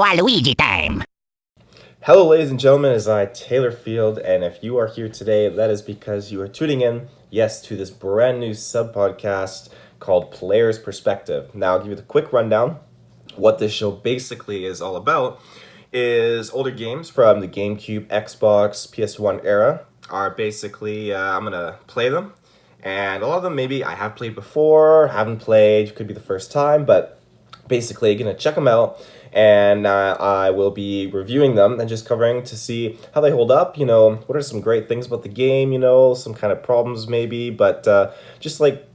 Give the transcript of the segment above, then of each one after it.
Waluigi time! Hello, ladies and gentlemen, it is I, Taylor Field, and if you are here today, that is because you are tuning in, yes, to this brand new sub-podcast called Player's Perspective. Now, I'll give you the quick rundown. What this show basically is all about is older games from the Gamecube, Xbox, PS1 era are basically, I'm going to play them, and a lot of them maybe I have played before, haven't played, could be the first time, but basically going to check them out, and I will be reviewing them and just covering to see how they hold up, what are some great things about the game, some kind of problems maybe, but just like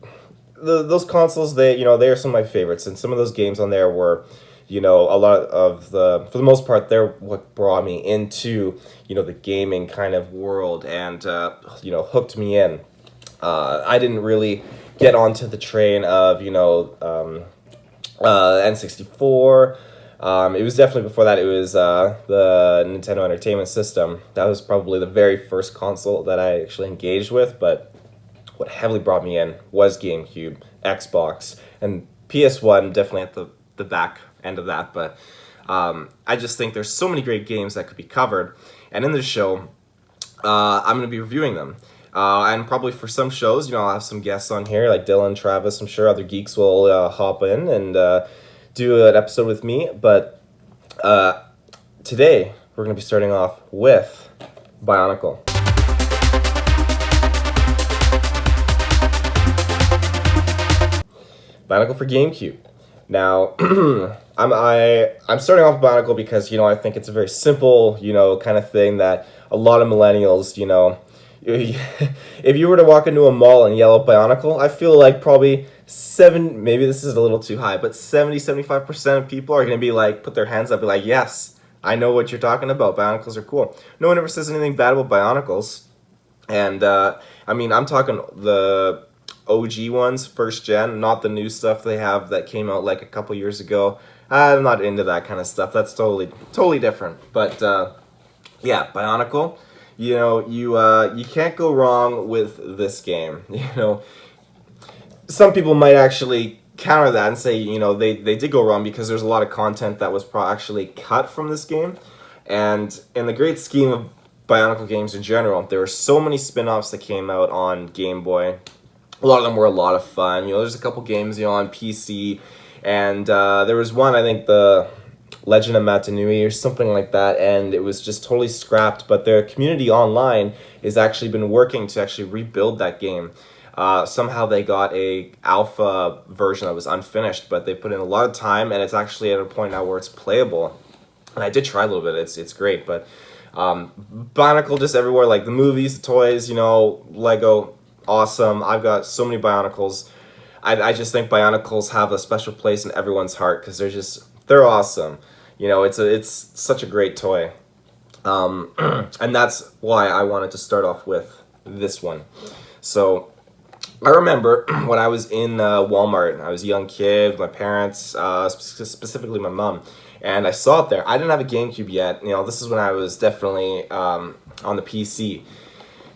those consoles, they are some of my favorites, and some of those games on there were, a lot of for the most part, they're what brought me into, the gaming kind of world and, hooked me in. I didn't really get onto the train of, N64. It was definitely before that. It was the Nintendo Entertainment System. That was probably the very first console that I actually engaged with, but what heavily brought me in was GameCube, Xbox, and PS1 definitely at the back end of that, but I just think there's so many great games that could be covered, and in this show, I'm going to be reviewing them. And probably for some shows, I'll have some guests on here, like Dylan, Travis. I'm sure other geeks will hop in and do an episode with me. But today, we're going to be starting off with Bionicle. Bionicle for GameCube. Now, I'm starting off with Bionicle because, I think it's a very simple, kind of thing that a lot of millennials, if you were to walk into a mall and yell at Bionicle, I feel like probably maybe this is a little too high, but 75% of people are going to be like, put their hands up, be like, yes, I know what you're talking about. Bionicles are cool. No one ever says anything bad about Bionicles. And, I'm talking the OG ones, first gen, not the new stuff they have that came out like a couple years ago. I'm not into that kind of stuff. That's totally different. But, yeah, Bionicle. You can't go wrong with this game. Some people might actually counter that and say, they did go wrong because there's a lot of content that was actually cut from this game. And in the great scheme of Bionicle games in general, there were so many spin-offs that came out on Game Boy. A lot of them were a lot of fun. There's a couple games, on PC, and there was one, I think, the Legend of Matanui or something like that, and it was just totally scrapped, but their community online has actually been working to actually rebuild that game. Somehow they got a alpha version that was unfinished, but they put in a lot of time, and it's actually at a point now where it's playable. And I did try a little bit, it's great, but Bionicle just everywhere, like the movies, the toys, Lego, awesome. I've got so many Bionicles. I just think Bionicles have a special place in everyone's heart because they're awesome. It's such a great toy. And that's why I wanted to start off with this one. So I remember when I was in Walmart, I was a young kid with my parents, specifically my mom, and I saw it there. I didn't have a GameCube yet. This is when I was definitely on the PC.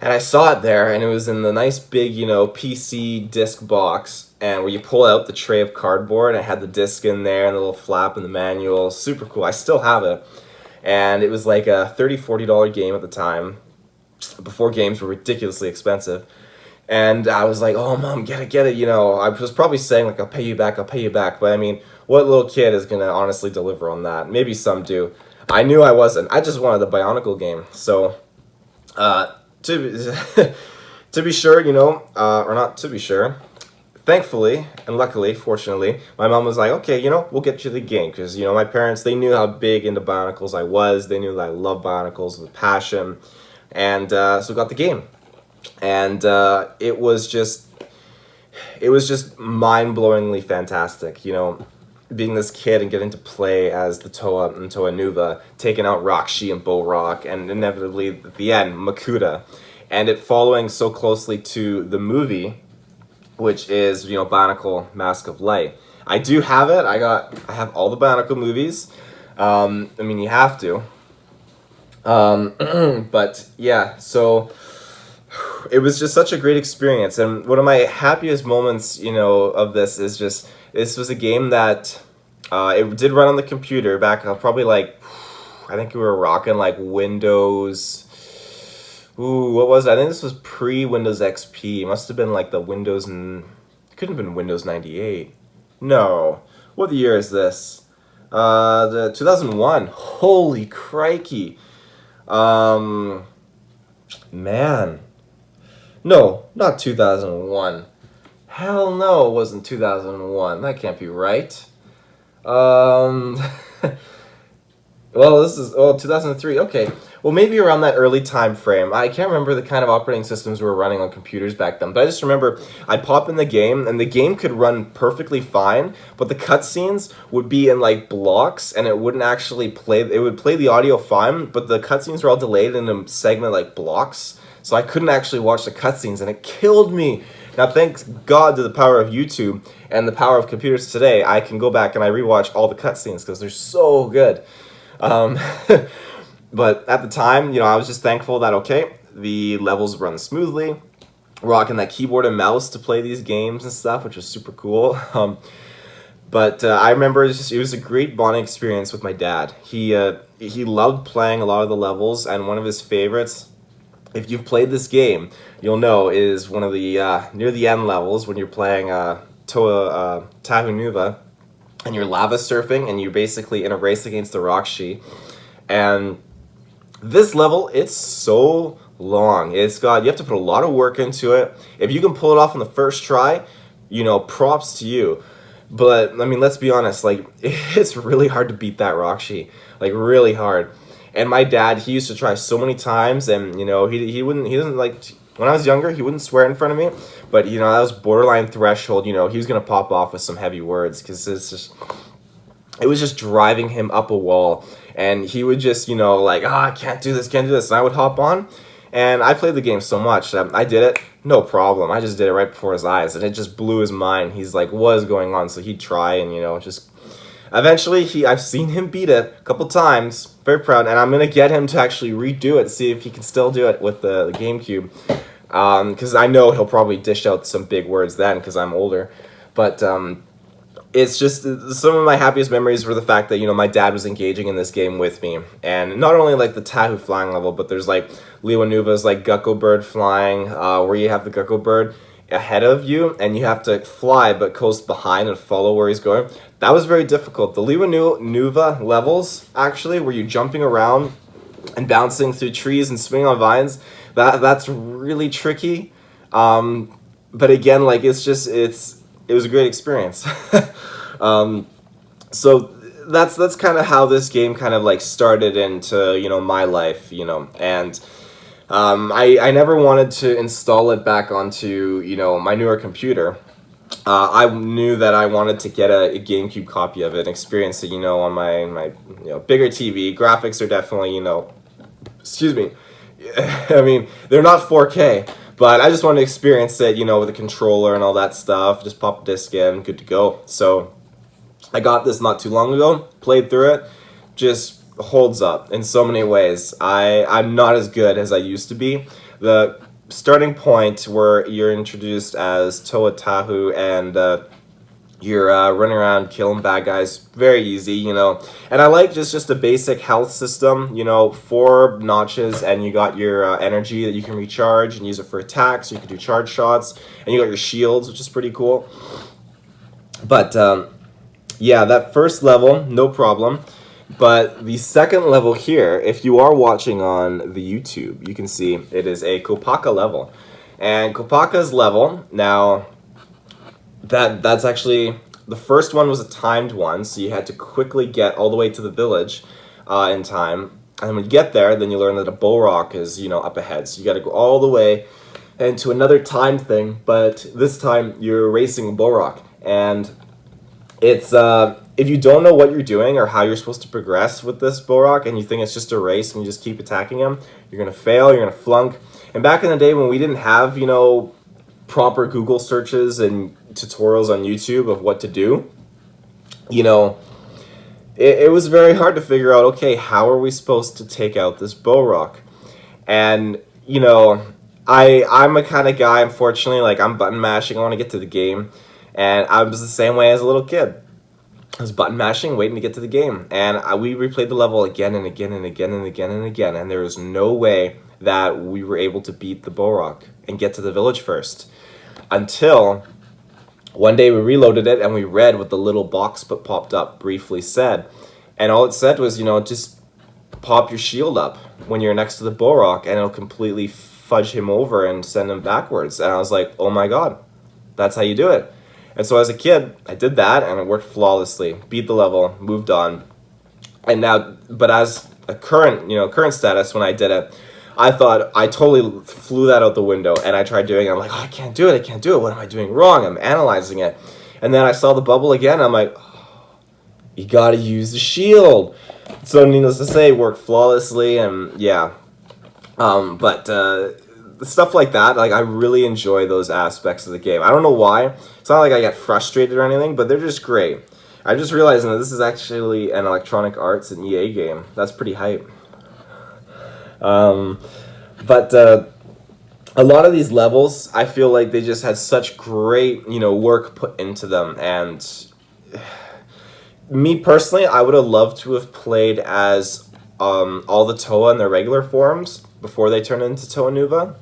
And I saw it there, and it was in the nice big, PC disc box, and where you pull out the tray of cardboard, and it had the disc in there, and the little flap and the manual. Super cool. I still have it. And it was like a $30, $40 game at the time, before games were ridiculously expensive. And I was like, oh, Mom, get it. I was probably saying, like, I'll pay you back. But, what little kid is going to honestly deliver on that? Maybe some do. I knew I wasn't. I just wanted the Bionicle game. So, to be sure, or not to be sure, thankfully, and luckily, fortunately, my mom was like, okay, we'll get you the game, because, my parents, they knew how big into Bionicles I was, they knew that I loved Bionicles with passion, and so we got the game, and it was just mind-blowingly fantastic, being this kid and getting to play as the Toa and Toa Nuva, taking out Rockshi and Bo-Rock, and inevitably, at the end, Makuta. And it following so closely to the movie, which is, Bionicle Mask of Light. I do have it. I have all the Bionicle movies. You have to. But, yeah, so it was just such a great experience. And one of my happiest moments, of this is just, this was a game that It did run on the computer back probably like, I think we were rocking like Windows. Ooh, what was it? I think this was pre-Windows XP. It must have been like the Windows. It couldn't have been Windows 98. No. What year is this? The 2001. Holy crikey. Man. No, not 2001. Hell no, it wasn't 2001. That can't be right. Well, this is 2003. Okay. Well, maybe around that early time frame. I can't remember the kind of operating systems we were running on computers back then, but I just remember I'd pop in the game, and the game could run perfectly fine, but the cutscenes would be in like blocks, and it wouldn't actually play. It would play the audio fine, but the cutscenes were all delayed in a segment like blocks, so I couldn't actually watch the cutscenes, and it killed me. Now, thanks God to the power of YouTube and the power of computers today, I can go back and I rewatch all the cutscenes because they're so good. But at the time, I was just thankful that, okay, the levels run smoothly, rocking that keyboard and mouse to play these games and stuff, which was super cool. But I remember it was a great bonding experience with my dad. He loved playing a lot of the levels, and one of his favorites, if you've played this game, you'll know, is one of the near the end levels when you're playing Tahu Nuva, and you're lava surfing, and you're basically in a race against the Rockshi. And this level, it's so long. You have to put a lot of work into it. If you can pull it off on the first try, props to you. But I mean, let's be honest, like, it's really hard to beat that Rockshi, like really hard. And my dad, he used to try so many times, and he doesn't like. When I was younger, he wouldn't swear in front of me, but that was borderline threshold. He was gonna pop off with some heavy words because it was just driving him up a wall, and he would just like, I can't do this, and I would hop on, and I played the game so much that I did it, no problem. I just did it right before his eyes, and it just blew his mind. He's like, what is going on? So he'd try, and just. Eventually, I've seen him beat it a couple times. Very proud, and I'm gonna get him to actually redo it, see if he can still do it with the GameCube. Because I know he'll probably dish out some big words then, because I'm older. But it's just some of my happiest memories were the fact that my dad was engaging in this game with me, and not only like the Tahu flying level, but there's like Liwanuva's like Gecko Bird flying, where you have the Gecko Bird ahead of you, and you have to fly but coast behind and follow where he's going. That was very difficult. The Liwanuva levels, actually, where you're jumping around and bouncing through trees and swinging on vines, that's really tricky. But again, like, it was a great experience. So that's kind of how this game kind of like started into my life, and I never wanted to install it back onto my newer computer. I knew that I wanted to get a GameCube copy of it and experience it, on my bigger TV. Graphics are definitely, excuse me, I mean, they're not 4K, but I just wanted to experience it, with a controller and all that stuff. Just pop a disc in, good to go. So I got this not too long ago, played through it, just holds up in so many ways. I'm not as good as I used to be. The starting point where you're introduced as Toa Tahu, and you're running around killing bad guys, very easy, and I like just a basic health system, 4 notches, and you got your energy that you can recharge and use it for attacks, so you can do charge shots, and you got your shields, which is pretty cool. But yeah, that first level, no problem. But the second level here, if you are watching on the YouTube, you can see it is a Kopaka level. And Kopaka's level, now, that's actually, the first one was a timed one, so you had to quickly get all the way to the village in time. And when you get there, then you learn that a bow rock is, up ahead. So you got to go all the way into another timed thing, but this time you're racing a bow rock. And it's, if you don't know what you're doing or how you're supposed to progress with this Borok, and you think it's just a race and you just keep attacking him, you're going to fail, you're going to flunk. And back in the day when we didn't have, proper Google searches and tutorials on YouTube of what to do, it was very hard to figure out, okay, how are we supposed to take out this Borok? And, I'm a kind of guy, unfortunately, like, I'm button mashing, I want to get to the game. And I was the same way as a little kid. I was button mashing, waiting to get to the game, and we replayed the level again and again and again and again and again, and there was no way that we were able to beat the Borok and get to the village first. Until one day we reloaded it and we read what the little box that popped up briefly said. And all it said was, just pop your shield up when you're next to the Borok and it'll completely fudge him over and send him backwards. And I was like, oh my god, that's how you do it. And so as a kid, I did that and it worked flawlessly. Beat the level, moved on. And now, but as a current status, when I did it, I thought I totally flew that out the window, and I tried doing it. I'm like, oh, I can't do it. What am I doing wrong? I'm analyzing it. And then I saw the bubble again, and I'm like, oh, you gotta use the shield. So needless to say, it worked flawlessly, and yeah. But stuff like that, like I really enjoy those aspects of the game. I don't know why. It's not like I get frustrated or anything, but they're just great. I just realized that this is actually an Electronic Arts and EA game. That's pretty hype. But a lot of these levels, I feel like they just had such great, work put into them. And me personally, I would have loved to have played as all the Toa in their regular forms before they turn into Toa Nuva.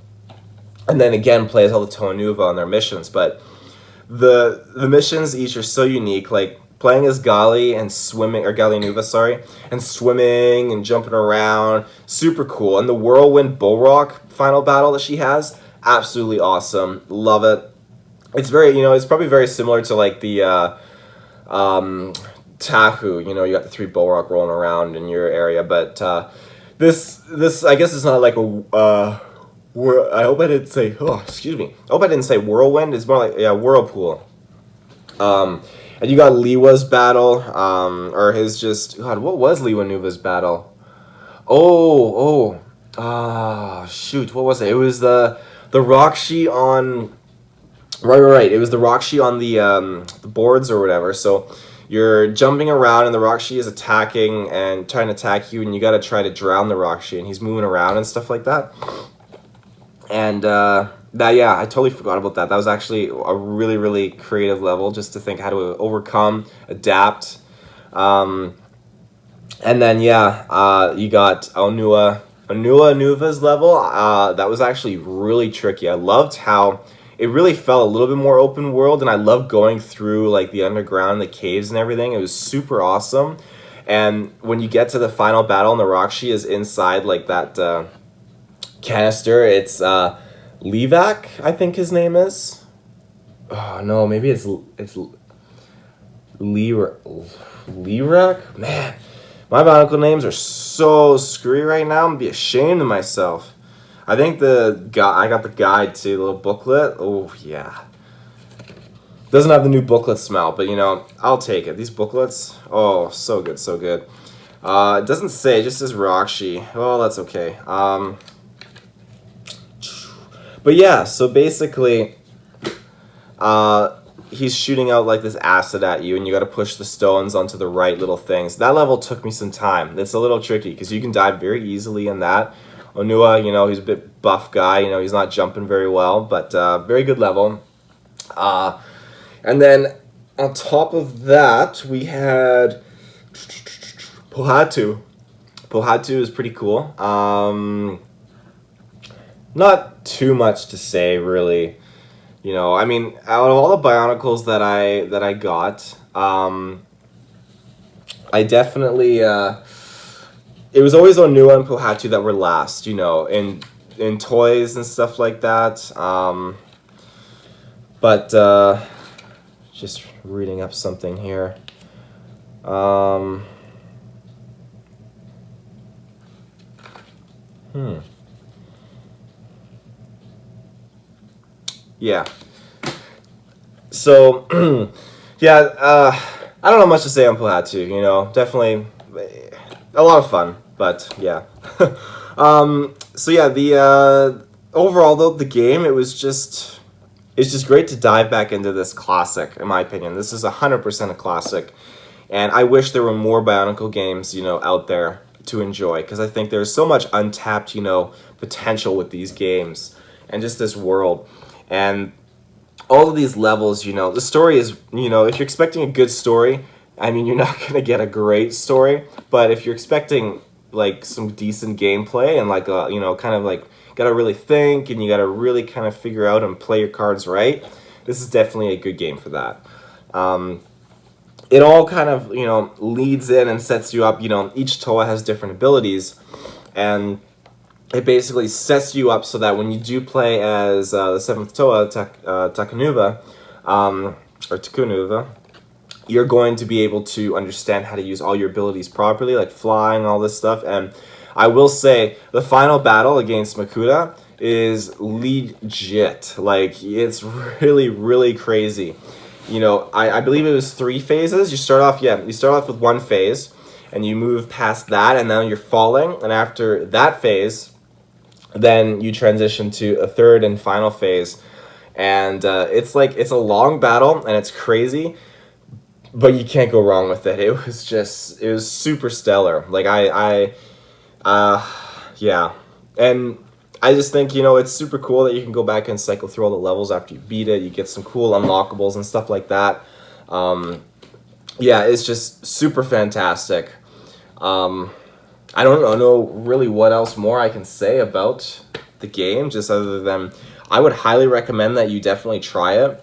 And then again, play as all the Toa Nuva on their missions. But the missions each are so unique, like playing as Gali and swimming, or Gali Nuva, sorry, and swimming and jumping around, super cool. And the Whirlwind Borok final battle that she has, absolutely awesome. Love it. It's very, it's probably very similar to like the Tahu, you got the 3 Borok rolling around in your area, but this I guess it's not like a I hope I didn't say, excuse me. I hope I didn't say whirlwind. It's more like, whirlpool. And you got Liwa's battle, or his just, God, what was Liwa Nuva's battle? Shoot, what was it? It was the Rockshi on, right. It was the Rockshi on the boards or whatever. So you're jumping around and the Rockshi is attacking and trying to attack you, and you got to try to drown the Rockshi, and he's moving around and stuff like that. And I totally forgot about that. That was actually a really, really creative level, just to think how to overcome, adapt. And then, you got Onua Nuva's level. That was actually really tricky. I loved how it really felt a little bit more open world, and I loved going through like the underground, the caves and everything. It was super awesome. And when you get to the final battle and the Rockshi is inside like that canister, it's Levac, I think his name is. Oh no, maybe it's Lerak. Man, my Bionicle names are so screwy right now. I'm gonna be ashamed of myself. I think I got the guide too, the little booklet. Oh yeah. Doesn't have the new booklet smell, but I'll take it. These booklets, oh, so good, so good. It doesn't say, it just says Rockshi. Well, that's okay. But yeah, so basically, he's shooting out like this acid at you, and you got to push the stones onto the right little things. That level took me some time. It's a little tricky because you can die very easily in that. Onua, he's a bit buff guy. He's not jumping very well, but very good level. And then on top of that, we had Pohatu. Pohatu is pretty cool. Not too much to say, really. I mean, out of all the Bionicles that I got, I definitely it was always Onua and Pohatu that were last, in toys and stuff like that. But just reading up something here. Yeah. So, I don't know much to say on Pohatu, definitely a lot of fun, but yeah. The overall though, the game, it's just great to dive back into this classic, in my opinion. This is 100% a classic, and I wish there were more Bionicle games, out there to enjoy, because I think there's so much untapped, potential with these games, and just this world. And all of these levels, the story is, if you're expecting a good story, I mean, you're not going to get a great story, but if you're expecting like some decent gameplay and like a, you know, kind of like got to really think and you got to really kind of figure out and play your cards right, this is definitely a good game for that. It all kind of, you know, leads in and sets you up. You know, each Toa has different abilities, and it basically sets you up so that when you do play as the 7th Toa, Takanuva, or Takunuva, you're going to be able to understand how to use all your abilities properly, like flying, all this stuff. And I will say, the final battle against Makuta is legit. Like, it's really, really crazy. You know, I believe it was 3 phases. You start off with 1 phase, and you move past that, and now you're falling. And after that phase, then you transition to a 3rd and final phase. And it's a long battle, and it's crazy, but you can't go wrong with it. It was super stellar. Like, yeah. And I just think, you know, it's super cool that you can go back and cycle through all the levels after you beat it. You get some cool unlockables and stuff like that. Yeah, it's just super fantastic. I don't know really what else more I can say about the game, just other than I would highly recommend that you definitely try it.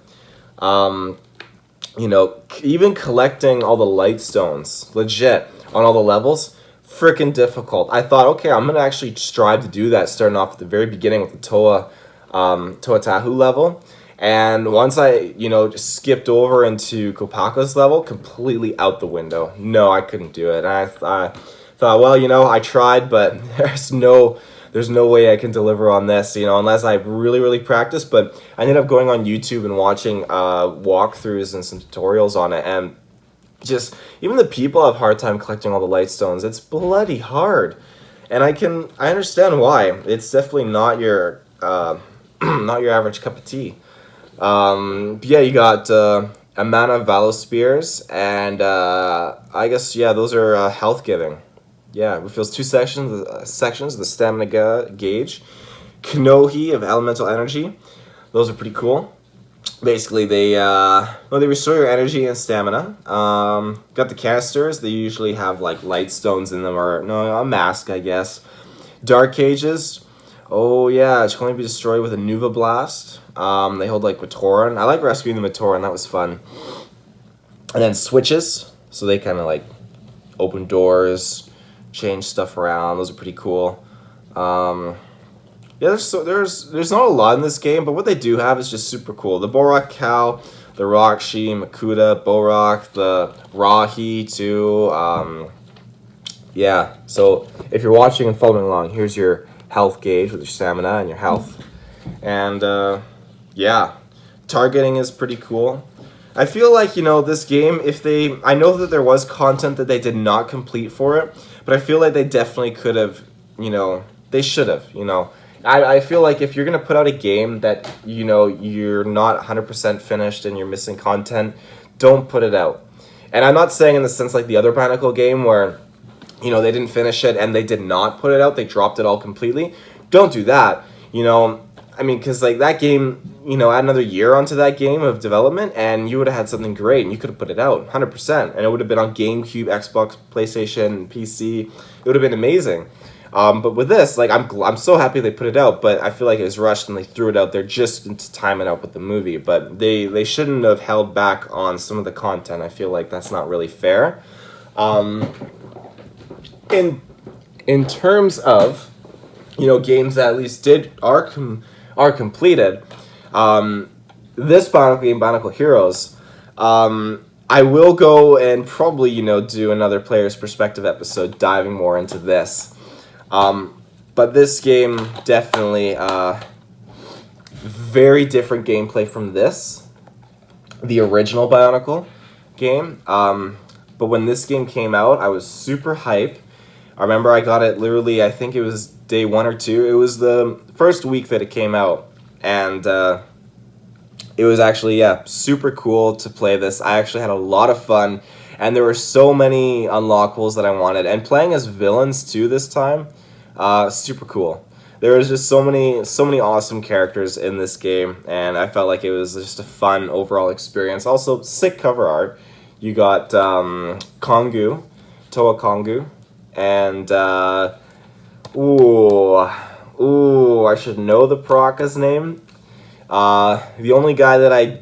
You know, even collecting all the light stones, legit, on all the levels, freaking difficult. I thought, okay, I'm gonna actually strive to do that, starting off at the very beginning with the Toa Tahu level. And once I, you know, just skipped over into Kopaka's level, completely out the window. No, I couldn't do it. And I thought, well, you know, I tried, but there's no way I can deliver on this, you know, unless I really, really practice. But I ended up going on YouTube and watching walkthroughs and some tutorials on it, and just even the people have a hard time collecting all the light stones. It's bloody hard, and I understand why. It's definitely not your not your average cup of tea. But yeah, you got Amana Valospheres, and I guess, yeah, those are health giving. Yeah, it reveals 2 sections of the stamina gauge. Kanohi of elemental energy. Those are pretty cool. Basically, they restore your energy and stamina. Got the canisters. They usually have like light stones in them, or no, a mask, I guess. Dark cages. Oh yeah, it can only be destroyed with a Nuva Blast. They hold like Matoran. I like rescuing the Matoran. That was fun. And then switches. So they kind of like open doors, change stuff around. Those are pretty cool. Yeah, there's not a lot in this game, but what they do have is just super cool. The Borak Cow, the Rakshi, Makuta, Borak, the Rahi too. Yeah, so if you're watching and following along, here's your health gauge with your stamina and your health. And yeah, targeting is pretty cool. I feel like, you know, this game, I know that there was content that they did not complete for it, but I feel like they definitely could have, you know, they should have, you know. I feel like if you're going to put out a game that, you know, you're not 100% finished and you're missing content, don't put it out. And I'm not saying in the sense like the other Bionicle game where, you know, they didn't finish it and they did not put it out, they dropped it all completely. Don't do that, you know. I mean, because like that game, you know, add another year onto that game of development and you would have had something great and you could have put it out 100%. And it would have been on GameCube, Xbox, PlayStation, PC. It would have been amazing. But with this, like, I'm so happy they put it out, but I feel like it was rushed and they threw it out there just to time it out with the movie. But they shouldn't have held back on some of the content. I feel like that's not really fair. In terms of, you know, games that at least are completed, this Bionicle game, Bionicle Heroes, I will go and probably, you know, do another player's perspective episode diving more into this. But this game definitely very different gameplay from the original Bionicle game. But when this game came out, I was super hype. I remember I got it literally, I think it was day 1 or 2. It was the first week that it came out, and it was actually, yeah, super cool to play this. I actually had a lot of fun, and there were so many unlockables that I wanted. And playing as villains too this time, super cool. There was just so many awesome characters in this game, and I felt like it was just a fun overall experience. Also, sick cover art. You got Kongu, Toa Kongu, and I should know the Paraka's name. The only guy that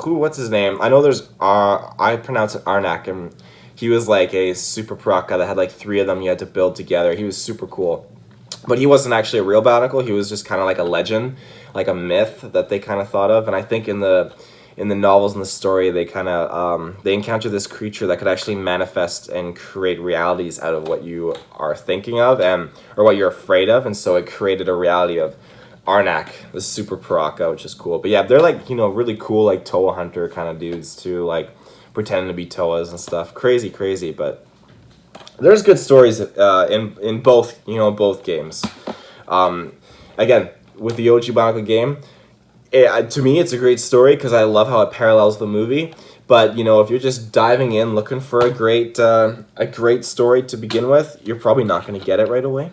what's his name? I know there's I pronounce it Arnak, and he was like a super Paraka that had like 3 of them you had to build together. He was super cool. But he wasn't actually a real Bionicle. He was just kind of like a legend, like a myth that they kind of thought of. And I think in the novels and the story, they kind of they encounter this creature that could actually manifest and create realities out of what you are thinking of or what you're afraid of. And so it created a reality of Arnak, the super Paraka, which is cool. But yeah, they're like, really cool, like Toa hunter kind of dudes too, like pretending to be Toas and stuff. Crazy, but there's good stories in both, both games. Again, with the OG Bionicle game, to me, it's a great story because I love how it parallels the movie. But if you're just diving in looking for a great story to begin with, you're probably not going to get it right away.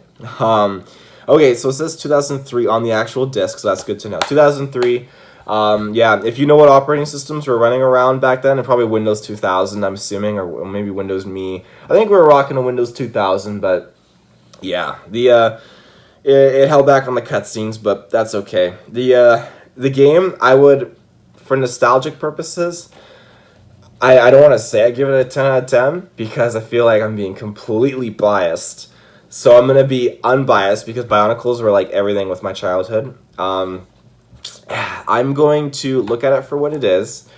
Okay, so it says 2003 on the actual disc, so that's good to know. 2003. If you know what operating systems were running around back then, probably Windows 2000, I'm assuming, or maybe Windows Me. I think we were rocking a Windows 2000, but yeah, it held back on the cutscenes, but that's okay. The game, I would, for nostalgic purposes, I don't want to say I give it a 10 out of 10 because I feel like I'm being completely biased. So I'm going to be unbiased because Bionicles were like everything with my childhood. I'm going to look at it for what it is,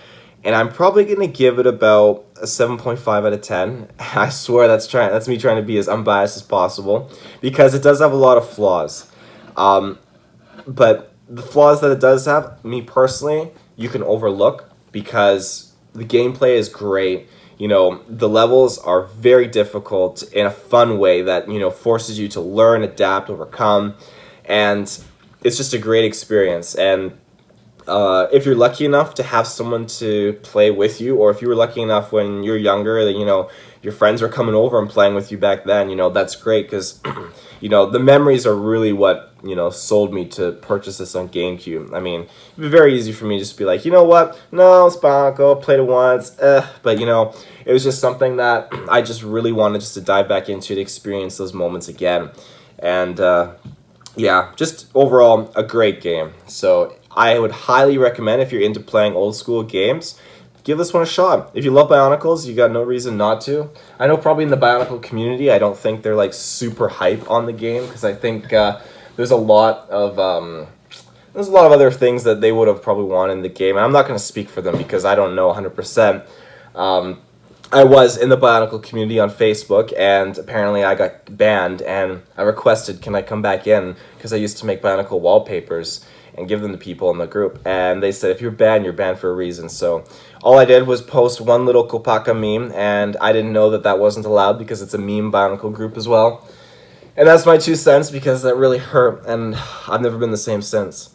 and I'm probably going to give it about a 7.5 out of 10. I swear that's me trying to be as unbiased as possible because it does have a lot of flaws. But the flaws that it does have, me personally, you can overlook because the gameplay is great. The levels are very difficult in a fun way that, forces you to learn, adapt, overcome, and it's just a great experience. And if you're lucky enough to have someone to play with you, or if you were lucky enough when you're younger that, your friends were coming over and playing with you back then, that's great because, the memories are really what, sold me to purchase this on GameCube. I mean, it'd be very easy for me to just be like, you know what? No, it's Bionicle, played it once, but, it was just something that I just really wanted just to dive back into to experience those moments again. And, yeah, just overall a great game. So I would highly recommend if you're into playing old school games, give this one a shot. If you love Bionicles, you got no reason not to. I know probably in the Bionicle community, I don't think they're like super hype on the game because I think there's a lot of other things that they would have probably wanted in the game. And I'm not going to speak for them because I don't know 100%. I was in the Bionicle community on Facebook, and apparently I got banned, and I requested, can I come back in? Because I used to make Bionicle wallpapers and give them to people in the group. And they said, if you're banned for a reason. So all I did was post one little Kopaka meme, and I didn't know that wasn't allowed because it's a meme Bionicle group as well. And that's my 2 cents because that really hurt, and I've never been the same since.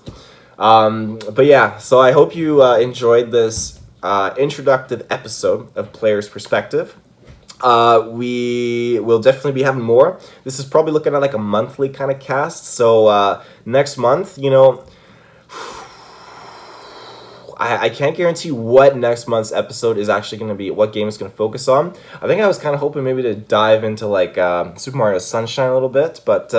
But yeah, so I hope you enjoyed this introductive episode of Player's Perspective. We will definitely be having more. This is probably looking at like a monthly kind of cast. So next month, I can't guarantee what next month's episode is actually going to be, what game it's going to focus on. I think I was kind of hoping maybe to dive into like Super Mario Sunshine a little bit, but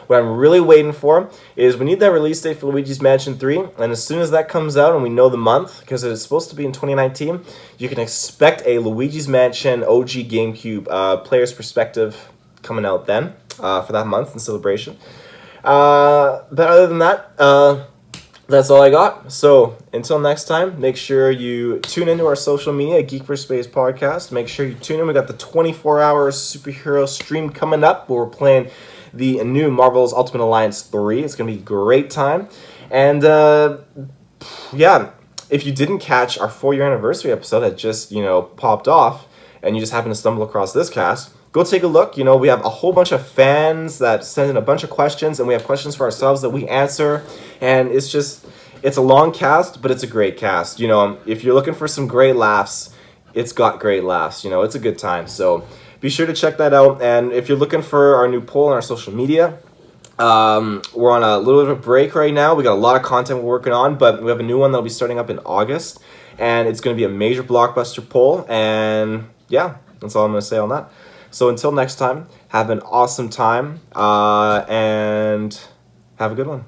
what I'm really waiting for is we need that release date for Luigi's Mansion 3, and as soon as that comes out and we know the month, because it's supposed to be in 2019, you can expect a Luigi's Mansion OG GameCube Player's Perspective coming out then for that month in celebration. But other than that, that's all I got. So until next time, make sure you tune into our social media, GeekVerse Space Podcast. Make sure you tune in. We got the 24-hour superhero stream coming up where we're playing the new Marvel's Ultimate Alliance 3. It's going to be a great time. And yeah, if you didn't catch our 4-year anniversary episode that just, popped off and you just happened to stumble across this cast, go take a look. We have a whole bunch of fans that send in a bunch of questions, and we have questions for ourselves that we answer. And it's a long cast, but it's a great cast. If you're looking for some great laughs, it's got great laughs. It's a good time. So be sure to check that out. And if you're looking for our new poll on our social media, We're on a little bit of a break right now. We got a lot of content we're working on, but we have a new one that'll be starting up in August, and it's going to be a major blockbuster pull, and yeah, that's all I'm going to say on that. So until next time, have an awesome time, and have a good one.